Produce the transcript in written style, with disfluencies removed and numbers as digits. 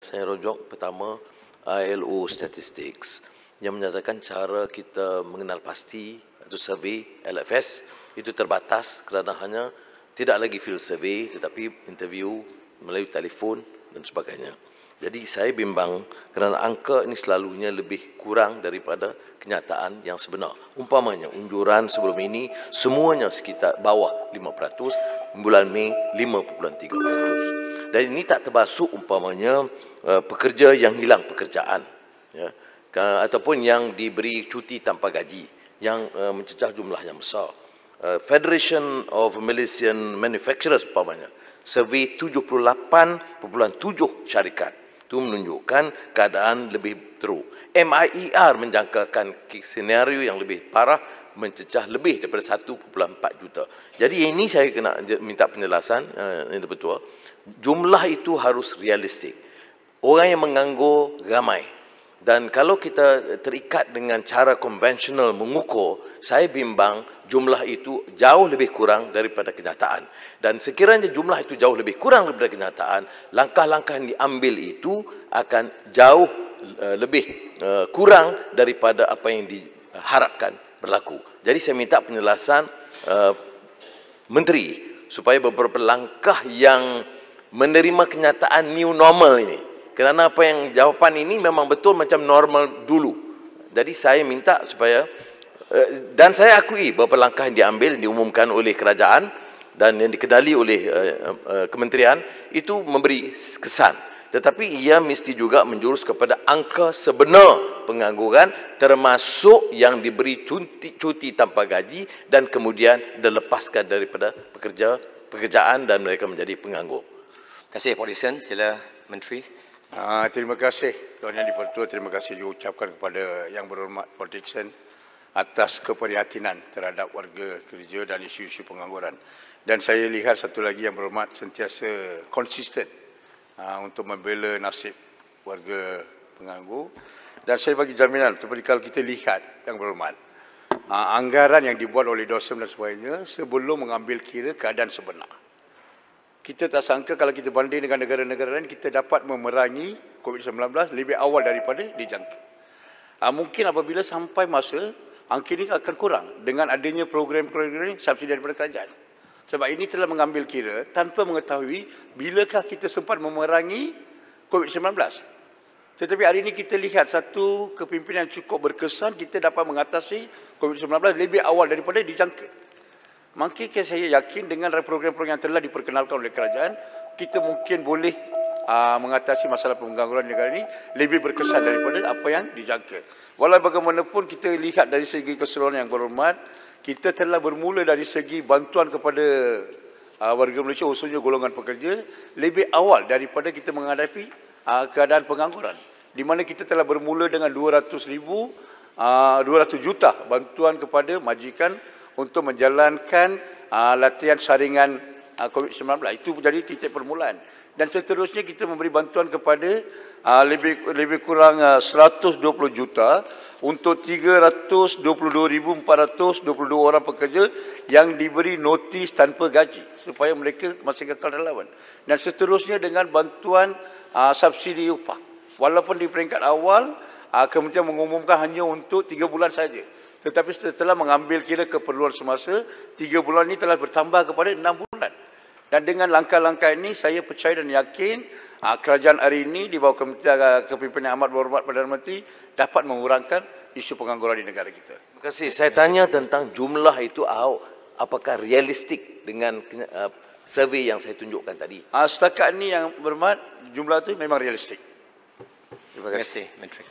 saya rujuk pertama ILO Statistics yang menyatakan cara kita mengenal pasti atau survey LFS itu terbatas kerana hanya tidak lagi field survey tetapi interview melalui telefon dan sebagainya. Jadi saya bimbang kerana angka ini selalunya lebih kurang daripada kenyataan yang sebenar. Umpamanya unjuran sebelum ini semuanya sekitar bawah 5%, bulan Mei 5.3%. Dan ini tak terbasuk umpamanya pekerja yang hilang pekerjaan, ya, ataupun yang diberi cuti tanpa gaji yang mencecah jumlah yang besar. Federation of Malaysian Manufacturers umpamanya survey 78.7 syarikat itu menunjukkan keadaan lebih teruk. MIER menjangkakan senario yang lebih parah mencecah lebih daripada 1.4 juta. Jadi ini saya kena minta penjelasan yang betul. Jumlah itu harus realistik. Orang yang menganggur ramai. Dan kalau kita terikat dengan cara konvensional mengukur, saya bimbang jumlah itu jauh lebih kurang daripada kenyataan. Dan sekiranya jumlah itu jauh lebih kurang daripada kenyataan, langkah-langkah yang diambil itu akan jauh lebih kurang daripada apa yang diharapkan berlaku. Jadi saya minta penjelasan Menteri supaya beberapa langkah yang menerima kenyataan new normal ini. Kerana apa yang jawapan ini memang betul macam normal dulu. Jadi saya minta supaya, dan saya akui beberapa langkah yang diambil, diumumkan oleh kerajaan dan yang dikedali oleh kementerian, itu memberi kesan. Tetapi ia mesti juga menjurus kepada angka sebenar pengangguran, termasuk yang diberi cuti tanpa gaji dan kemudian dilepaskan daripada pekerjaan dan mereka menjadi penganggur. Terima kasih, Pak Disan. Sila Menteri. Terima kasih Tuan Yang di-Pertua, terima kasih diucapkan kepada Yang Berhormat Pak Dickson atas keprihatinan terhadap warga kerja dan isu-isu pengangguran. Dan saya lihat satu lagi Yang Berhormat sentiasa konsisten untuk membela nasib warga penganggur. Dan saya bagi jaminan seperti kalau kita lihat Yang Berhormat, anggaran yang dibuat oleh DOSM dan sebagainya sebelum mengambil kira keadaan sebenar. Kita tak sangka kalau kita banding dengan negara-negara lain, kita dapat memerangi COVID-19 lebih awal daripada dijangka. Mungkin apabila sampai masa, angka ini akan kurang dengan adanya program-program subsidi daripada kerajaan. Sebab ini telah mengambil kira tanpa mengetahui bilakah kita sempat memerangi COVID-19. Tetapi hari ini kita lihat satu kepimpinan yang cukup berkesan, kita dapat mengatasi COVID-19 lebih awal daripada dijangka. Mungkin saya yakin dengan program-program yang telah diperkenalkan oleh kerajaan, kita mungkin boleh mengatasi masalah pengangguran di negara ini lebih berkesan daripada apa yang dijangka. Walau bagaimanapun kita lihat dari segi keseluruhan Yang Berhormat, kita telah bermula dari segi bantuan kepada warga Malaysia, khususnya golongan pekerja, lebih awal daripada kita menghadapi keadaan pengangguran. Di mana kita telah bermula dengan 200 juta bantuan kepada majikan untuk menjalankan latihan saringan COVID-19. Itu menjadi titik permulaan. Dan seterusnya kita memberi bantuan kepada lebih kurang 120 juta untuk 322,422 orang pekerja yang diberi notis tanpa gaji supaya mereka masih kekal relawan. Dan seterusnya dengan bantuan subsidi upah. Walaupun di peringkat awal kementerian mengumumkan hanya untuk 3 bulan saja. Tetapi setelah mengambil kira keperluan semasa, 3 bulan ini telah bertambah kepada 6 bulan. Dan dengan langkah-langkah ini, saya percaya dan yakin kerajaan hari ini di bawah kepimpinan Amat Berhormat Perdana Menteri dapat mengurangkan isu pengangguran di negara kita. Terima kasih. Saya tanya tentang jumlah itu apakah realistik dengan survey yang saya tunjukkan tadi? Setakat ini Yang Berhormat, jumlah itu memang realistik. Terima kasih, Menteri.